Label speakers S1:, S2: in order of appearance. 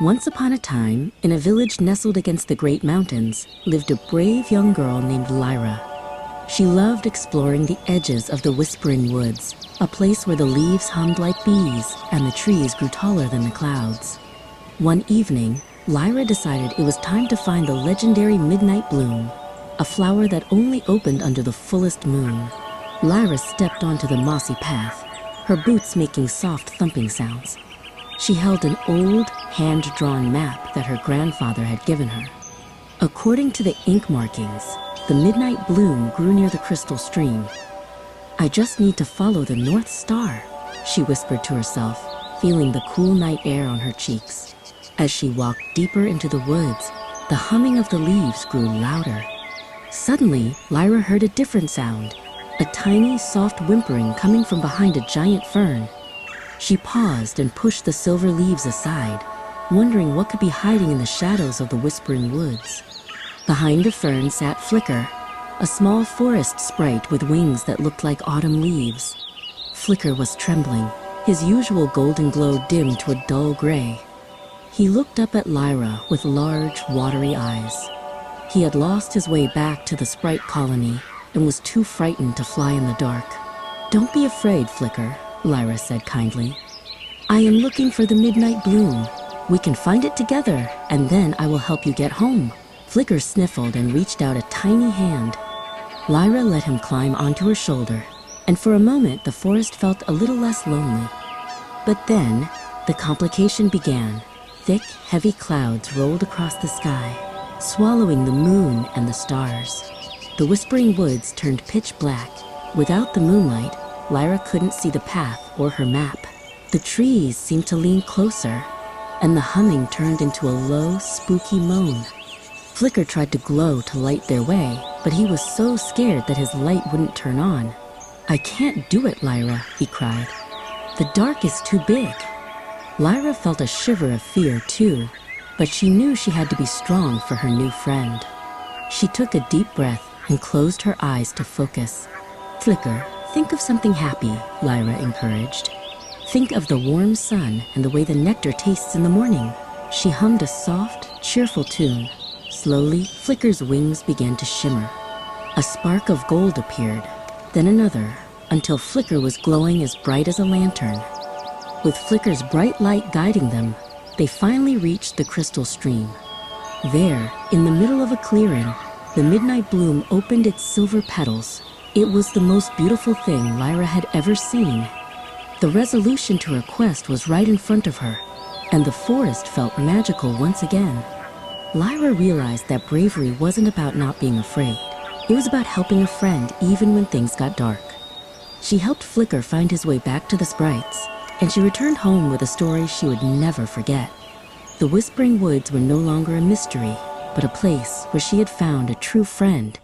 S1: Once upon a time, in a village nestled against the great mountains, lived a brave young girl named Lyra. She loved exploring the edges of the Whispering Woods, a place where the leaves hummed like bees and the trees grew taller than the clouds. One evening, Lyra decided it was time to find the legendary Midnight Bloom, a flower that only opened under the fullest moon. Lyra stepped onto the mossy path, her boots making soft thumping sounds. She held an old, hand-drawn map that her grandfather had given her. According to the ink markings, the Midnight Bloom grew near the crystal stream. "I just need to follow the North Star," she whispered to herself, feeling the cool night air on her cheeks. As she walked deeper into the woods, the humming of the leaves grew louder. Suddenly, Lyra heard a different sound, a tiny, soft whimpering coming from behind a giant fern. She paused and pushed the silver leaves aside, wondering what could be hiding in the shadows of the Whispering Woods. Behind the fern sat Flicker, a small forest sprite with wings that looked like autumn leaves. Flicker was trembling, his usual golden glow dimmed to a dull gray. He looked up at Lyra with large, watery eyes. He had lost his way back to the sprite colony and was too frightened to fly in the dark. "Don't be afraid, Flicker," Lyra said kindly. "I am looking for the Midnight Bloom. We can find it together, and then I will help you get home." Flicker sniffled and reached out a tiny hand. Lyra let him climb onto her shoulder, and for a moment the forest felt a little less lonely. But then, the complication began. Thick, heavy clouds rolled across the sky, swallowing the moon and the stars. The Whispering Woods turned pitch black. Without the moonlight, Lyra couldn't see the path or her map. The trees seemed to lean closer, and the humming turned into a low, spooky moan. Flicker tried to glow to light their way, but he was so scared that his light wouldn't turn on. "I can't do it, Lyra," he cried. "The dark is too big." Lyra felt a shiver of fear, too, but she knew she had to be strong for her new friend. She took a deep breath and closed her eyes to focus. "Flicker, think of something happy," Lyra encouraged. "Think of the warm sun and the way the nectar tastes in the morning." She hummed a soft, cheerful tune. Slowly, Flicker's wings began to shimmer. A spark of gold appeared, then another, until Flicker was glowing as bright as a lantern. With Flicker's bright light guiding them, they finally reached the crystal stream. There, in the middle of a clearing, the Midnight Bloom opened its silver petals. It was the most beautiful thing Lyra had ever seen. The resolution to her quest was right in front of her, and the forest felt magical once again. Lyra realized that bravery wasn't about not being afraid. It was about helping a friend even when things got dark. She helped Flicker find his way back to the sprites, and she returned home with a story she would never forget. The Whispering Woods were no longer a mystery, but a place where she had found a true friend